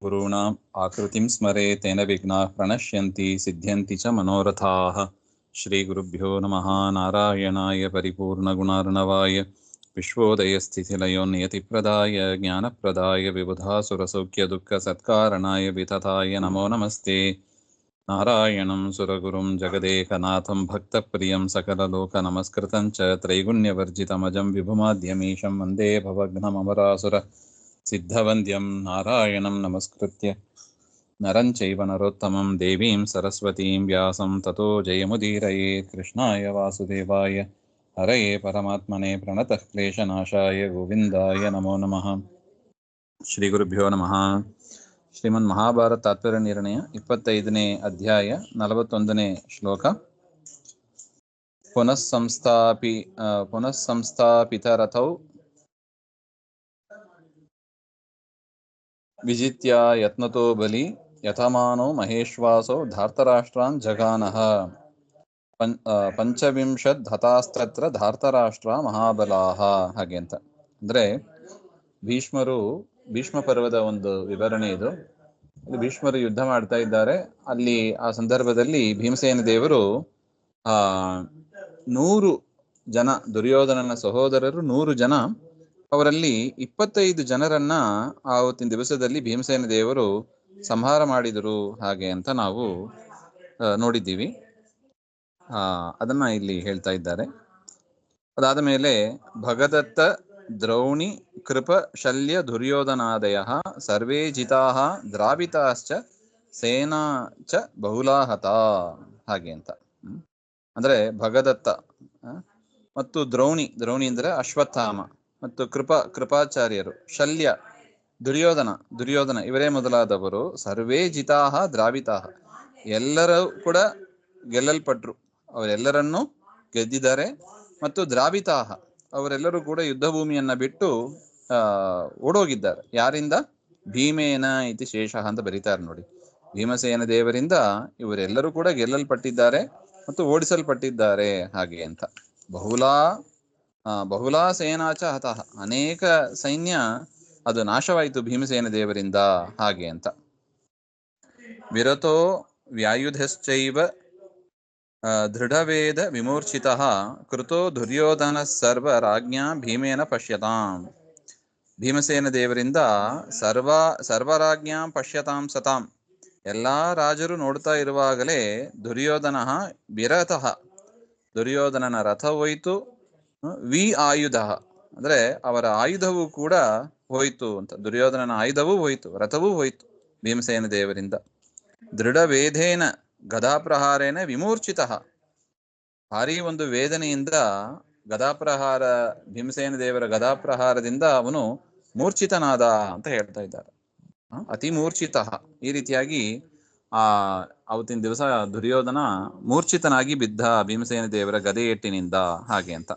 गुरूणाम् आकृतिं स्मरे तेन विघ्नाः प्रणश्यन्ति सिद्ध्यन्ति च मनोरथाः। श्रीगुरुभ्यो नमः। नारायणाय परिपूर्णगुणार्णवाय विश्वोदयस्थितिलयो नियतिप्रदाय ज्ञानप्रदाय विबुधासुरसौख्यदुःखसत्कारणाय वितताय नमो नमस्ते। नारायणं सुरगुरुं जगदेकनाथं भक्तप्रियं सकललोकनमस्कृतं च त्रैगुण्यवर्जितमजं विभुमाद्यमीशं वन्दे भवघ्नममरासुर सिद्धवन्द्यं नारायणं नमस्कृत्य नरं चैव नरोत्तमं देवीं सरस्वतीं व्यासं ततो जयमुदीरयेत्। कृष्णाय वासुदेवाय हरये परमात्मने प्रणतः क्लेशनाशाय गोविन्दाय नमो नमः। ಶ್ರೀಗುರುಭ್ಯೋ ನಮಃ. ಶ್ರೀಮನ್ ಮಹಾಭಾರತ ತಾತ್ಪರ್ಯ ನಿರ್ಣಯ 25ನೇ ಅಧ್ಯಾಯ 41ನೇ ಶ್ಲೋಕ. ಪುನಃಸಂಸ್ಥಾಪಿತರಥೌ ವಿಜಿತ್ಯ ಯತ್ನತೋ ಬಲಿ ಯಥಮಾನೋ ಮಹೇಶ್ವಾಸೋ ಧಾರ್ತರಾಷ್ಟ್ರಾನ್ ಜಗಾನಃ ಪಂಚವಿಂಶದ್ಹತಾಸ್ತತ್ರ ಧಾರ್ತರಾಷ್ಟ್ರ ಮಹಾಬಲಾಹ. ಹಾಗೆ ಅಂತ ಅಂದರೆ ಭೀಷ್ಮ ಪರ್ವದ ಒಂದು ವಿವರಣೆ ಇದು. ಭೀಷ್ಮರು ಯುದ್ಧ ಮಾಡ್ತಾ ಇದ್ದಾರೆ. ಅಲ್ಲಿ ಆ ಸಂದರ್ಭದಲ್ಲಿ ಭೀಮಸೇನ ದೇವರು 100 ಜನ ದುರ್ಯೋಧನನ ಸಹೋದರರು 100 ಜನ, ಅವರಲ್ಲಿ 25 ಜನರನ್ನ ಆವತ್ತಿನ ದಿವಸದಲ್ಲಿ ಭೀಮಸೇನ ದೇವರು ಸಂಹಾರ ಮಾಡಿದರು ಹಾಗೆ ಅಂತ ನಾವು ನೋಡಿದ್ದೀವಿ. ಅದನ್ನ ಇಲ್ಲಿ ಹೇಳ್ತಾ ಇದ್ದಾರೆ. ಅದಾದ ಮೇಲೆ ಭಗದತ್ತ ದ್ರೌಣಿ ಕೃಪ ಶಲ್ಯ ದುರ್ಯೋಧನಾದಯ ಸರ್ವೇ ಜಿತಾಃ ದ್ರಾವಿತಾಶ್ಚ ಸೇನಾ ಚ ಬಹುಲಾಹತ ಹಾಗೆ ಅಂತ. ಅಂದ್ರೆ ಭಗದತ್ತ ಮತ್ತು ದ್ರೌಣಿ ಅಂದ್ರೆ ಅಶ್ವತ್ಥಾಮ ಮತ್ತು ಕೃಪಾಚಾರ್ಯರು, ಶಲ್ಯ ದುರ್ಯೋಧನ ಇವರೇ ಮೊದಲಾದವರು ಸರ್ವೇ ಜಿತಾಃ ದ್ರಾವಿತಾಃ ಎಲ್ಲರೂ ಕೂಡ ಗೆಲ್ಲಲ್ಪಟ್ರು, ಅವರೆಲ್ಲರನ್ನೂ ಗೆದ್ದಿದ್ದಾರೆ. ಮತ್ತು ದ್ರಾವಿತಾಹ ಅವರೆಲ್ಲರೂ ಕೂಡ ಯುದ್ಧ ಭೂಮಿಯನ್ನ ಬಿಟ್ಟು ಓಡೋಗಿದ್ದಾರೆ. ಯಾರಿಂದ? ಭೀಮೇನ ಇತಿ ಶೇಷಃ ಅಂತ ಬರೀತಾರೆ ನೋಡಿ. ಭೀಮಸೇನ ದೇವರಿಂದ ಇವರೆಲ್ಲರೂ ಕೂಡ ಗೆಲ್ಲಲ್ಪಟ್ಟಿದ್ದಾರೆ ಮತ್ತು ಓಡಿಸಲ್ಪಟ್ಟಿದ್ದಾರೆ ಹಾಗೆ ಅಂತ. ಬಹುಲಾ ಸೇನಾಚ ಹತಃ ಅನೇಕ ಸೈನ್ಯ ಅದು ನಾಶವಾಯಿತು ಭೀಮಸೇನ ದೇವರಿಂದ ಹಾಗೆ ಅಂತ. ವಿರತೋ ವ್ಯಾಯುಧಶ್ಚೈವ ದೃಢವೇದ ವಿಮೂರ್ಛಿತಃ ಕೃತೋ ದುರ್ಯೋಧನ ಸರ್ವ ರಾಜ್ಞಾ ಭೀಮೇನ ಪಶ್ಯತಾಂ. ಭೀಮಸೇನ ದೇವರಿಂದ ಸರ್ವರಾಜ್ಞಾಂ ಪಶ್ಯತಾಂ ಸತಾಂ, ಎಲ್ಲಾ ರಾಜರು ನೋಡ್ತಾ ಇರುವಾಗಲೇ ದುರ್ಯೋಧನನ ರಥ ಹೋಯಿತು. ಆಯುಧ ಅಂದ್ರೆ ಅವರ ಆಯುಧವೂ ಕೂಡ ಹೋಯಿತು ಅಂತ. ದುರ್ಯೋಧನನ ಆಯುಧವೂ ಹೋಯಿತು, ರಥವೂ ಹೋಯಿತು ಭೀಮಸೇನ ದೇವರಿಂದ. ದೃಢವೇದೇನ ಗದಾಪ್ರಹಾರೇನ ವಿಮೂರ್ಛಿತ, ಭಾರೀ ಒಂದು ವೇದನೆಯಿಂದ ಗದಾಪ್ರಹಾರ, ಭೀಮಸೇನ ದೇವರ ಗದಾಪ್ರಹಾರದಿಂದ ಅವನು ಮೂರ್ಛಿತನಾದ ಅಂತ ಹೇಳ್ತಾ ಇದ್ದಾರೆ. ಅತಿ ಮೂರ್ಛಿತ, ಈ ರೀತಿಯಾಗಿ ಅವತ್ತಿನ ದಿವಸ ದುರ್ಯೋಧನ ಮೂರ್ಛಿತನಾಗಿ ಬಿದ್ದ ಭೀಮಸೇನ ದೇವರ ಗದೆಯೇಟ್ಟಿನಿಂದ ಹಾಗೆ ಅಂತ.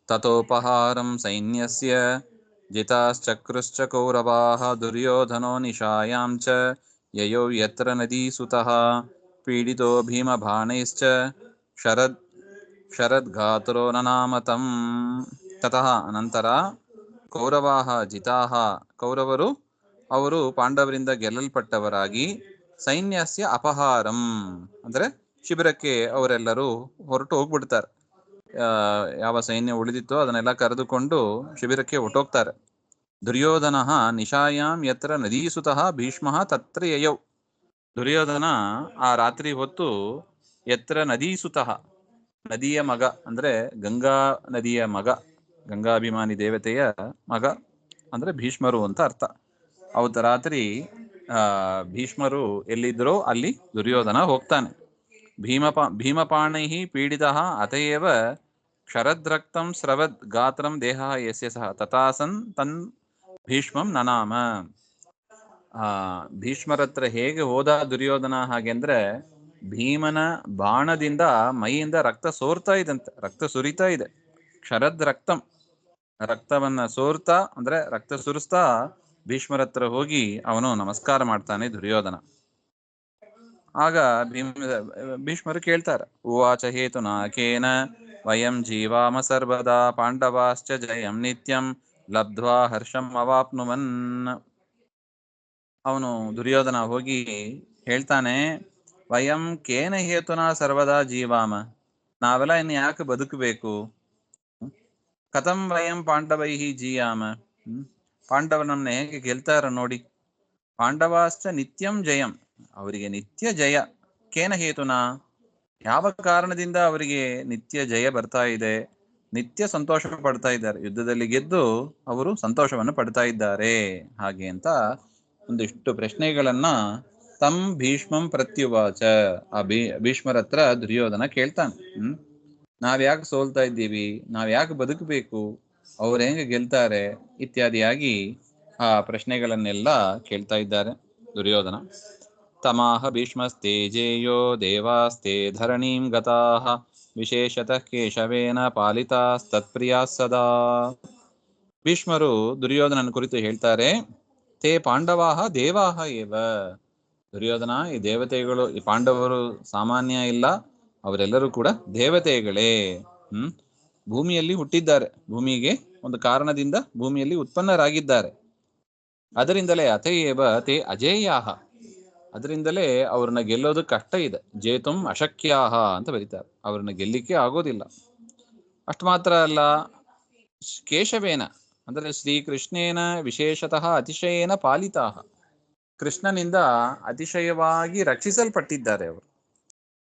ತಥೋಪಹಾರಂ ಸೈನ್ಯಸ್ಯ ಜಿತಾಶ್ಚಕ್ರುಶ್ಚ ಕೌರವಾಃ ದುರ್ಯೋಧನೋ ನಿಶಾಯಾಂ ಚ ಯಯೌ ಯತ್ರ ನದೀಸುತಃ ಪೀಡಿತೋ ಭೀಮಬಾಣೈಶ್ಚ ಶರದ್ಘಾತರೋ ನನಾಮತಂ. ತತಃ ಅನಂತರ ಕೌರವಾಃ ಜಿತಾಃ ಕೌರವರು ಅವರು ಪಾಂಡವರಿಂದ ಗೆಲ್ಲಲ್ಪಟ್ಟವರಾಗಿ ಸೈನ್ಯಸ್ಯ ಅಪಹಾರಂ ಅಂದ್ರೆ ಶಿಬಿರಕ್ಕೆ ಅವರೆಲ್ಲರೂ ಹೊರಟು ಹೋಗ್ಬಿಡ್ತಾರೆ. ಯಾವ ಸೈನ್ಯ ಉಳಿದಿತ್ತೋ ಅದನ್ನೆಲ್ಲ ಕರೆದುಕೊಂಡು ಶಿಬಿರಕ್ಕೆ ಹೊರಟೋಗ್ತಾರೆ. ದುರ್ಯೋಧನ ನಿಶಾಯಾಂ ಯತ್ರ ನದೀಸುತಃ ಭೀಷ್ಮ ತತ್ರ ಯಯೌ. ದುರ್ಯೋಧನ ಆ ರಾತ್ರಿ ಹೊತ್ತು ಯತ್ರ ನದೀಸುತಃ, ನದಿಯ ಮಗ ಅಂದ್ರೆ ಗಂಗಾ ನದಿಯ ಮಗ, ಗಂಗಾಭಿಮಾನಿ ದೇವತೆಯ ಮಗ ಅಂದ್ರೆ ಭೀಷ್ಮರು ಅಂತ ಅರ್ಥ. ಅವತ್ತು ರಾತ್ರಿ ಭೀಷ್ಮರು ಎಲ್ಲಿದ್ರೋ ಅಲ್ಲಿ ದುರ್ಯೋಧನ ಹೋಗ್ತಾನೆ. ಭೀಮಪಾಣೈ ಪೀಡಿತ ಅತಯೇವ ಕ್ಷರದ್ರಕ್ತಂ ಸ್ರವದ್ ಗಾತ್ರಂ ದೇಹ ಯಸ್ಯ ಸಹ ತಥಾಸನ್ ತನ್ ಭೀಷ್ಮಂ ನನಾಮ. ಭೀಷ್ಮರತ್ರ ಹೇಗೆ ಹೋದ ದುರ್ಯೋಧನ ಹಾಗೆಂದ್ರೆ ಭೀಮನ ಬಾಣದಿಂದ ಮೈಯಿಂದ ರಕ್ತ ಸೋರ್ತಾ ಇದಂತೆ, ರಕ್ತ ಸುರಿತಾ ಇದೆ. ಕ್ಷರದ್ ರಕ್ತಂ, ರಕ್ತವನ್ನ ಸೋರ್ತಾ ಅಂದ್ರೆ ರಕ್ತ ಸುರಿಸ್ತಾ ಭೀಷ್ಮರತ್ರ ಹೋಗಿ ಅವನು ನಮಸ್ಕಾರ ಮಾಡ್ತಾನೆ ದುರ್ಯೋಧನ. ಆಗ ಭೀಷ್ಮರು ಕೇಳ್ತಾರೆ, ಉವಾಚ ಹೇತುನಾ ಕೇನ ವಯಂ ಜೀವಾಮ ಸರ್ವದಾ ಪಾಂಡವಾಶ್ಚ ಜಯಂ ನಿತ್ಯಂ ಲಬ್ಧ್ವಾ ಹರ್ಷಂ ಅವಾಪ್ನುವನ್. ಅವನು ದುರ್ಯೋಧನ ಹೋಗಿ ಹೇಳ್ತಾನೆ, ವಯಂ ಕೇನ ಹೇತುನ ಸರ್ವದಾ ಜೀವಾಮ, ನಾವೆಲ್ಲ ಇನ್ನು ಯಾಕೆ ಬದುಕಬೇಕು, ಕಥಂ ವಯಂ ಪಾಂಡವೈಹಿ ಜೀಯಾಮ, ಪಾಂಡವರು ನಮ್ಮನ್ನ ಹೇಗೆ ಗೆಲ್ತಾರ ನೋಡಿ, ಪಾಂಡವಾಶ್ಚ ನಿತ್ಯಂ ಜಯಂ, ಅವರಿಗೆ ನಿತ್ಯ ಜಯ, ಕೇನ ಹೇತುನ, ಯಾವ ಕಾರಣದಿಂದ ಅವರಿಗೆ ನಿತ್ಯ ಜಯ ಬರ್ತಾ ಇದೆ, ನಿತ್ಯ ಸಂತೋಷ ಪಡ್ತಾ ಇದ್ದಾರೆ, ಯುದ್ಧದಲ್ಲಿ ಗೆದ್ದು ಅವರು ಸಂತೋಷವನ್ನು ಪಡ್ತಾ ಇದ್ದಾರೆ, ಹಾಗೆ ಅಂತ ಒಂದಿಷ್ಟು ಪ್ರಶ್ನೆಗಳನ್ನ ತಮ್ ಭೀಷ್ಮಂ ಪ್ರತ್ಯುವಾಚ, ಆ ಭೀಷ್ಮರ ಹತ್ರ ದುರ್ಯೋಧನ ಕೇಳ್ತಾನೆ. ನಾವ್ ಯಾಕೆ ಸೋಲ್ತಾ ಇದ್ದೀವಿ, ನಾವ್ ಯಾಕೆ ಬದುಕಬೇಕು, ಅವ್ರು ಹೆಂಗೆ ಗೆಲ್ತಾರೆ ಇತ್ಯಾದಿಯಾಗಿ ಆ ಪ್ರಶ್ನೆಗಳನ್ನೆಲ್ಲ ಕೇಳ್ತಾ ಇದ್ದಾರೆ ದುರ್ಯೋಧನ. ತಮಾಹ ಭೀಷ್ಮಸ್ತೇಜೇಯೋ ದೇವಾಸ್ತೆ ಧರಣೀಂ ಗತಾಃ ವಿಶೇಷತಃ ಕೇಶವೇನ ಪಾಲಿತಾಸ್ತತ್ಪ್ರಿಯಾ ಸದಾ. ಭೀಷ್ಮರು ದುರ್ಯೋಧನನ ಕುರಿತು ಹೇಳ್ತಾರೆ, ತೇ ಪಾಂಡವಾಹ ದೇವಾಹ ಏವ, ದುರ್ಯೋಧನ, ಈ ದೇವತೆಗಳು, ಈ ಪಾಂಡವರು ಸಾಮಾನ್ಯ ಇಲ್ಲ, ಅವರೆಲ್ಲರೂ ಕೂಡ ದೇವತೆಗಳೇ. ಭೂಮಿಯಲ್ಲಿ ಹುಟ್ಟಿದ್ದಾರೆ, ಭೂಮಿಗೆ ಒಂದು ಕಾರಣದಿಂದ ಭೂಮಿಯಲ್ಲಿ ಉತ್ಪನ್ನರಾಗಿದ್ದಾರೆ. ಅದರಿಂದಲೇ ಅತಯೇವ ತೇ ಅಜೇಯಾಹ, ಅದರಿಂದಲೇ ಅವ್ರನ್ನ ಗೆಲ್ಲೋದು ಕಷ್ಟ ಇದೆ. ಜೇತುಂ ಅಶಕ್ಯಾಹ ಅಂತ ಬರೀತಾರೆ, ಅವ್ರನ್ನ ಗೆಲ್ಲಿಕ್ಕೆ ಆಗೋದಿಲ್ಲ. ಅಷ್ಟು ಮಾತ್ರ ಅಲ್ಲ, ಕೇಶವೇನ ಅಂದರೆ ಶ್ರೀಕೃಷ್ಣೇನ ವಿಶೇಷತಃ ಅತಿಶಯೇನ ಪಾಲಿತಾಹ, ಕೃಷ್ಣನಿಂದ ಅತಿಶಯವಾಗಿ ರಕ್ಷಿಸಲ್ಪಟ್ಟಿದ್ದಾರೆ ಅವರು.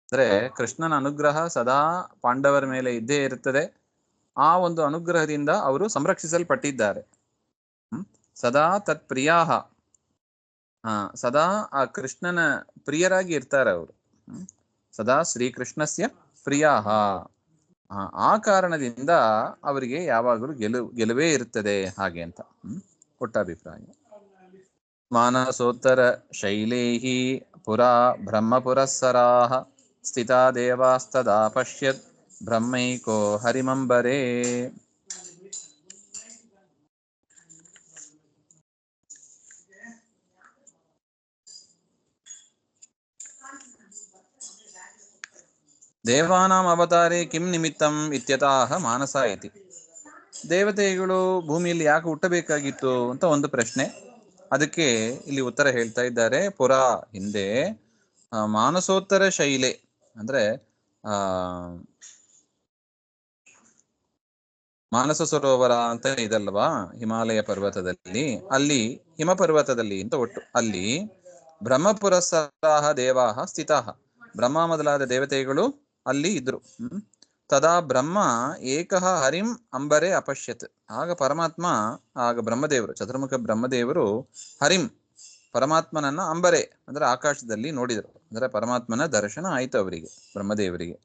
ಅಂದ್ರೆ ಕೃಷ್ಣನ ಅನುಗ್ರಹ ಸದಾ ಪಾಂಡವರ ಮೇಲೆ ಇದ್ದೇ ಇರುತ್ತದೆ, ಆ ಒಂದು ಅನುಗ್ರಹದಿಂದ ಅವರು ಸಂರಕ್ಷಿಸಲ್ಪಟ್ಟಿದ್ದಾರೆ. ಸದಾ ತತ್ ಪ್ರಿಯಾಹ, ಸದಾ ಆ ಕೃಷ್ಣನ ಪ್ರಿಯರಾಗಿ ಇರ್ತಾರೆ ಅವರು, ಸದಾ ಶ್ರೀಕೃಷ್ಣಸ್ಯ ಪ್ರಿಯಾಹ, ಆ ಕಾರಣದಿಂದ ಅವರಿಗೆ ಯಾವಾಗಲೂ ಗೆಲುವೇ ಇರುತ್ತದೆ, ಹಾಗೆ ಅಂತ ಒಟ್ಟ ಅಭಿಪ್ರಾಯ. ಮಾನಸೋತ್ತರ ಶೈಲೇಹಿ ಪುರಾ ಬ್ರಹ್ಮಪುರಸ್ಸರಾಹ ಸ್ಥಿತಾ ದೇವಾಸ್ತದಾ ಪಶ್ಯತ್ ಬ್ರಹ್ಮೈಕೋ ಹರಿಮಂಬರೇ. ದೇವಾನಾಂ ಅವತಾರೇ ಕಿಂ ನಿಮಿತ್ತಂ ಇತ್ಯತಃ ಮಾನಸ ಇತಿ. ದೇವತೆಗಳು ಭೂಮಿಯಲ್ಲಿ ಯಾಕೆ ಹುಟ್ಟಬೇಕಾಗಿತ್ತು ಅಂತ ಒಂದು ಪ್ರಶ್ನೆ, ಅದಕ್ಕೆ ಇಲ್ಲಿ ಉತ್ತರ ಹೇಳ್ತಾ ಇದ್ದಾರೆ. ಪುರಾ, ಹಿಂದೆ, ಮಾನಸೋತ್ತರ ಶೈಲೆ ಅಂದ್ರೆ ಮಾನಸ ಸರೋವರ ಅಂತ ಇದಲ್ವಾ ಹಿಮಾಲಯ ಪರ್ವತದಲ್ಲಿ, ಅಲ್ಲಿ ಹಿಮ ಪರ್ವತದಲ್ಲಿ ಅಂತ ಒಟ್ಟು, ಅಲ್ಲಿ ಬ್ರಹ್ಮಪುರಸ್ಸರಾಹ ದೇವಾಹ ಸ್ಥಿತಾಹ, ಬ್ರಹ್ಮ ಮೊದಲಾದ ದೇವತೆಗಳು ಅಲ್ಲಿ ಇದ್ರು. ತದಾ ಬ್ರಹ್ಮ ಏಕಃ ಹರಿಂ ಅಂಬರೇ ಅಪಶ್ಯತ್, ಆಗ ಪರಮಾತ್ಮ, ಆಗ ಬ್ರಹ್ಮದೇವರು, ಚತುರ್ಮುಖ ಬ್ರಹ್ಮದೇವರು ಹರಿಂ ಪರಮಾತ್ಮನನ್ನ ಅಂಬರೆ ಅಂದ್ರೆ ಆಕಾಶದಲ್ಲಿ ನೋಡಿದರು, ಅಂದ್ರೆ ಪರಮಾತ್ಮನ ದರ್ಶನ ಆಯ್ತು ಅವರಿಗೆ, ಬ್ರಹ್ಮದೇವರಿಗೆ.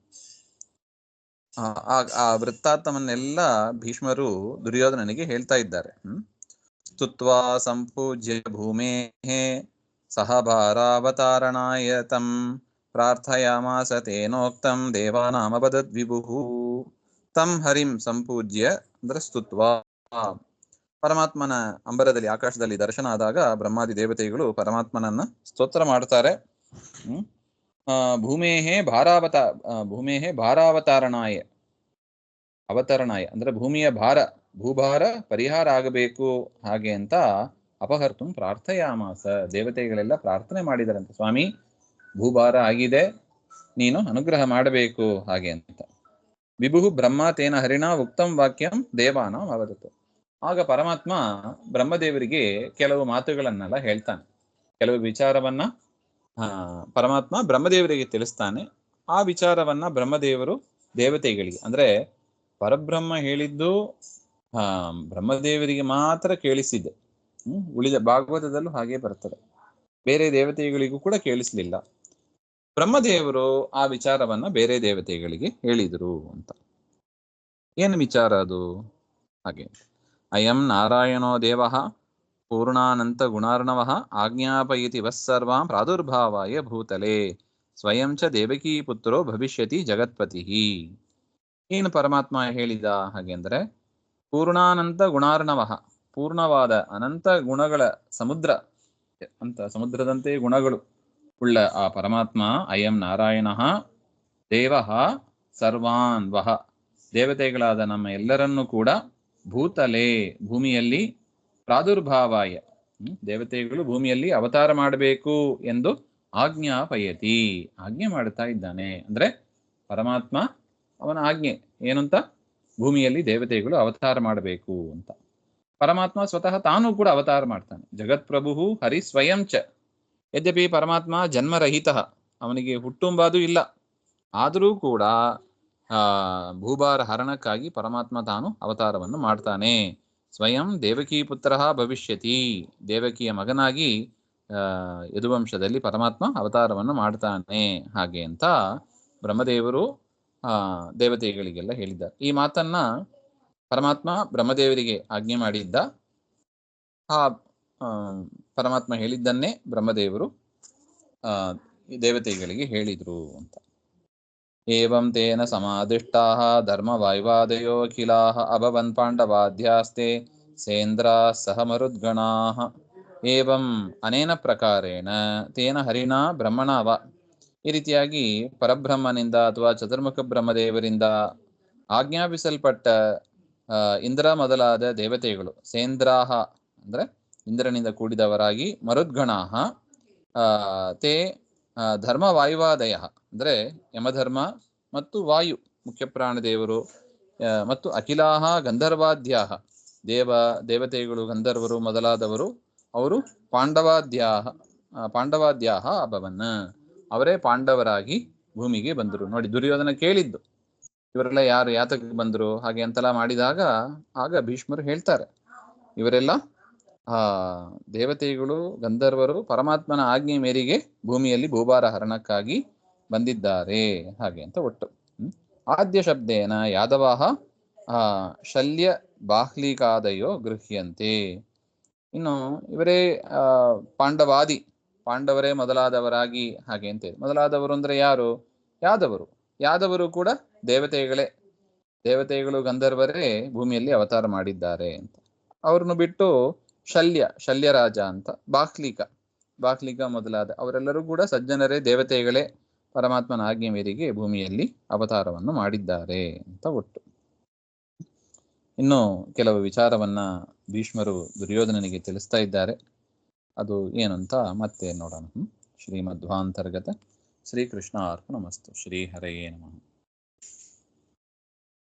ಆ ವೃತ್ತಾಂತವನ್ನೆಲ್ಲ ಭೀಷ್ಮರು ದುರ್ಯೋಧನನಿಗೆ ಹೇಳ್ತಾ ಇದ್ದಾರೆ. ಸ್ತುತ್ವಾ ಸಂಪೂಜ್ಯ ಭೂಮೇಃ ಸಹ ಭಾರಾವತಾರಣಾಯ ತಂ ಪ್ರಾರ್ಥಯಾಮಾಸ ತೇನೋಕ್ತಂ ದೇವಾನಾಮವದದ್ ವಿಭುಃ. ತಂ ಹರಿಂ ಸಂಪೂಜ್ಯ ಅಂದ್ರೆ ಸ್ತುತ್ವಾ, ಪರಮಾತ್ಮನ ಅಂಬರದಲ್ಲಿ ಆಕಾಶದಲ್ಲಿ ದರ್ಶನ ಆದಾಗ ಬ್ರಹ್ಮಾದಿ ದೇವತೆಗಳು ಪರಮಾತ್ಮನನ್ನ ಸ್ತೋತ್ರ ಮಾಡ್ತಾರೆ. ಭೂಮೇಹೇ ಭಾರಾವತಾರಣಾಯ, ಅವತರಣಾಯ ಅಂದ್ರೆ ಭೂಮಿಯ ಭಾರ, ಭೂಭಾರ ಪರಿಹಾರ ಆಗಬೇಕು, ಹಾಗೆ ಅಂತ ಅಪಹರ್ತು ಪ್ರಾರ್ಥಯಾಮಾಸ, ದೇವತೆಗಳೆಲ್ಲ ಪ್ರಾರ್ಥನೆ ಮಾಡಿದರಂತೆ, ಸ್ವಾಮಿ ಭೂಭಾರ ಆಗಿದೆ, ನೀನು ಅನುಗ್ರಹ ಮಾಡಬೇಕು, ಹಾಗೆ ಅಂತ. ವಿಭು ಬ್ರಹ್ಮ ತೇನ ಹರಿಣ ಉಕ್ತಂ ವಾಕ್ಯಂ ದೇವಾನಾಂ ಅವದತ್ತು. ಆಗ ಪರಮಾತ್ಮ ಬ್ರಹ್ಮದೇವರಿಗೆ ಕೆಲವು ಮಾತುಗಳನ್ನೆಲ್ಲ ಹೇಳ್ತಾನೆ, ಕೆಲವು ವಿಚಾರವನ್ನ ಪರಮಾತ್ಮ ಬ್ರಹ್ಮದೇವರಿಗೆ ತಿಳಿಸ್ತಾನೆ. ಆ ವಿಚಾರವನ್ನ ಬ್ರಹ್ಮದೇವರು ದೇವತೆಗಳಿಗೆ, ಅಂದ್ರೆ ಪರಬ್ರಹ್ಮ ಹೇಳಿದ್ದು ಬ್ರಹ್ಮದೇವರಿಗೆ ಮಾತ್ರ ಕೇಳಿಸಿದೆ. ಉಳಿದ ಭಾಗವತದಲ್ಲೂ ಹಾಗೆ ಬರ್ತದೆ, ಬೇರೆ ದೇವತೆಗಳಿಗೂ ಕೂಡ ಕೇಳಿಸ್ಲಿಲ್ಲ. ಬ್ರಹ್ಮದೇವರು ಆ ವಿಚಾರವನ್ನ ಬೇರೆ ದೇವತೆಗಳಿಗೆ ಹೇಳಿದರು ಅಂತ. ಏನು ವಿಚಾರ ಅದು? ಹಾಗೆ, ಅಯಂ ನಾರಾಯಣೋ ದೇವಃ ಪೂರ್ಣಾನಂತ ಗುಣಾರ್ಣವಃ ಆಜ್ಞಾಪಯತಿ ವಸ್ಸರ್ವಾಂ ಪ್ರಾದುರ್ಭಾವಾಯ ಭೂತಲೆ ಸ್ವಯಂ ಚ ದೇವಕೀ ಪುತ್ರೋ ಭವಿಷ್ಯತಿ ಜಗತ್ಪತಿ. ಏನು ಪರಮಾತ್ಮ ಹೇಳಿದ ಹಾಗೆ ಅಂದ್ರೆ, ಪೂರ್ಣಾನಂತ ಗುಣಾರ್ಣವಃ, ಪೂರ್ಣವಾದ ಅನಂತ ಗುಣಗಳ ಸಮುದ್ರ ಅಂತ, ಸಮುದ್ರದಂತೆ ಗುಣಗಳು ಉಳ್ಳ ಆ ಪರಮಾತ್ಮ, ಅಯಂ ನಾರಾಯಣಃ ದೇವಃ ಸರ್ವಾನ್ ವಹ, ದೇವತೆಗಳಾದ ನಮ್ಮ ಎಲ್ಲರನ್ನೂ ಕೂಡ ಭೂತಲೆ ಭೂಮಿಯಲ್ಲಿ ಪ್ರಾದುರ್ಭಾವಾಯ ದೇವತೆಗಳು ಭೂಮಿಯಲ್ಲಿ ಅವತಾರ ಮಾಡಬೇಕು ಎಂದು ಆಜ್ಞಾಪಯತಿ, ಆಜ್ಞೆ ಮಾಡ್ತಾ ಇದ್ದಾನೆ. ಅಂದ್ರೆ ಪರಮಾತ್ಮ ಅವನ ಆಜ್ಞೆ ಏನಂತ, ಭೂಮಿಯಲ್ಲಿ ದೇವತೆಗಳು ಅವತಾರ ಮಾಡಬೇಕು ಅಂತ. ಪರಮಾತ್ಮ ಸ್ವತಃ ತಾನು ಕೂಡ ಅವತಾರ ಮಾಡ್ತಾನೆ. ಜಗತ್ಪ್ರಭು ಹರಿ ಸ್ವಯಂ ಚ. ಯದ್ಯಪಿ ಪರಮಾತ್ಮ ಜನ್ಮರಹಿತ, ಅವನಿಗೆ ಹುಟ್ಟುಂಬಾದು ಇಲ್ಲ, ಆದರೂ ಕೂಡ ಭೂಭಾರ ಹರಣಕ್ಕಾಗಿ ಪರಮಾತ್ಮ ತಾನು ಅವತಾರವನ್ನು ಮಾಡ್ತಾನೆ. ಸ್ವಯಂ ದೇವಕೀ ಪುತ್ರ ಭವಿಷ್ಯತಿ, ದೇವಕಿಯ ಮಗನಾಗಿ ಯದುವಂಶದಲ್ಲಿ ಪರಮಾತ್ಮ ಅವತಾರವನ್ನು ಮಾಡ್ತಾನೆ. ಹಾಗೆ ಅಂತ ಬ್ರಹ್ಮದೇವರು ದೇವತೆಗಳಿಗೆಲ್ಲ ಹೇಳಿದ್ದಾರೆ. ಈ ಮಾತನ್ನ ಪರಮಾತ್ಮ ಬ್ರಹ್ಮದೇವರಿಗೆ ಆಜ್ಞೆ ಮಾಡಿದ್ದ. ಆ ಪರಮಾತ್ಮ ಹೇಳಿದ್ದನ್ನೇ ಬ್ರಹ್ಮದೇವರು ದೇವತೆಗಳಿಗೆ ಹೇಳಿದ್ರು ಅಂತ. ಏವಂ ತೇನ ಸಮಾದಿಷ್ಟಾಃ ಧರ್ಮವಾಯ್ವಾದಯೋ ಅಖಿಲಾಃ ಅಭವನ್ ಪಾಂಡವಾಧ್ಯಾಸ್ತೆ ಸೇಂದ್ರಾಃ ಸಹ ಮರುದ್ಗಣಾಃ. ಏವಂ ಅನೇನ ಪ್ರಕಾರೇಣ ತೇನ ಹರಿಣಾ ಬ್ರಹ್ಮಣ ವ. ಈ ರೀತಿಯಾಗಿ ಪರಬ್ರಹ್ಮನಿಂದ ಅಥವಾ ಚತುರ್ಮುಖ ಬ್ರಹ್ಮದೇವರಿಂದ ಆಜ್ಞಾಪಿಸಲ್ಪಟ್ಟ ಇಂದ್ರ ಮೊದಲಾದ ದೇವತೆಗಳು, ಸೇಂದ್ರಾಹ ಅಂದ್ರೆ ಇಂದ್ರನಿಂದ ಕೂಡಿದವರಾಗಿ, ಮರುದ್ಗಣಾಹ ತೇ ಧರ್ಮವಾಯುವಾದಯ ಅಂದ್ರೆ ಯಮಧರ್ಮ ಮತ್ತು ವಾಯು ಮುಖ್ಯ ಪ್ರಾಣದೇವರು ಮತ್ತು ಅಖಿಲಾಹ ಗಂಧರ್ವಾದ್ಯಾಹ ದೇವತೆಗಳು ಗಂಧರ್ವರು ಮೊದಲಾದವರು, ಅವರು ಪಾಂಡವಾದ್ಯಾಹ ಅಭವನ್, ಅವರೇ ಪಾಂಡವರಾಗಿ ಭೂಮಿಗೆ ಬಂದರು. ನೋಡಿ, ದುರ್ಯೋಧನ ಕೇಳಿದ್ದು ಇವರೆಲ್ಲ ಯಾರು ಯಾತಕ್ಕೆ ಬಂದರು ಹಾಗೆ ಅಂತೆಲ್ಲ ಮಾಡಿದಾಗ ಆಗ ಭೀಷ್ಮರು ಹೇಳ್ತಾರೆ, ಇವರೆಲ್ಲ ದೇವತೆಗಳು ಗಂಧರ್ವರು ಪರಮಾತ್ಮನ ಆಜ್ಞೆ ಮೇರೆಗೆ ಭೂಮಿಯಲ್ಲಿ ಭೂಭಾರ ಹರಣಕ್ಕಾಗಿ ಬಂದಿದ್ದಾರೆ ಹಾಗೆ ಅಂತ. ಒಟ್ಟು ಆದ್ಯ ಶಬ್ದೇನ ಯಾದವಾಹ ಶಲ್ಯ ಬಾಹ್ಲಿಕಾದಯೋ ಗೃಹ್ಯಂತೆ. ಇನ್ನು ಇವರೇ ಪಾಂಡವರೇ ಮೊದಲಾದವರಾಗಿ ಹಾಗೆ ಅಂತ. ಮೊದಲಾದವರು ಅಂದ್ರೆ ಯಾರು? ಯಾದವರು ಕೂಡ ದೇವತೆಗಳು ಗಂಧರ್ವರೇ ಭೂಮಿಯಲ್ಲಿ ಅವತಾರ ಮಾಡಿದ್ದಾರೆ ಅಂತ. ಅವ್ರನ್ನು ಬಿಟ್ಟು ಶಲ್ಯರಾಜ ಅಂತ, ಬಾಹ್ಲಿಕ ಮೊದಲಾದ ಅವರೆಲ್ಲರೂ ಕೂಡ ಸಜ್ಜನರೇ, ದೇವತೆಗಳೇ, ಪರಮಾತ್ಮನ ಆಜ್ಞೆ ಮೇರೆಗೆ ಭೂಮಿಯಲ್ಲಿ ಅವತಾರವನ್ನು ಮಾಡಿದ್ದಾರೆ ಅಂತ ಒಟ್ಟು. ಇನ್ನು ಕೆಲವು ವಿಚಾರವನ್ನ ಭೀಷ್ಮರು ದುರ್ಯೋಧನನಿಗೆ ತಿಳಿಸ್ತಾ ಇದ್ದಾರೆ. ಅದು ಏನಂತ ಮತ್ತೆ ನೋಡೋಣ. ಶ್ರೀಮಧ್ವಾಂತರ್ಗತ ಶ್ರೀಕೃಷ್ಣ ಅರ್ಪಣಮಸ್ತು. ಶ್ರೀ ಹರಯೇ ನಮಃ.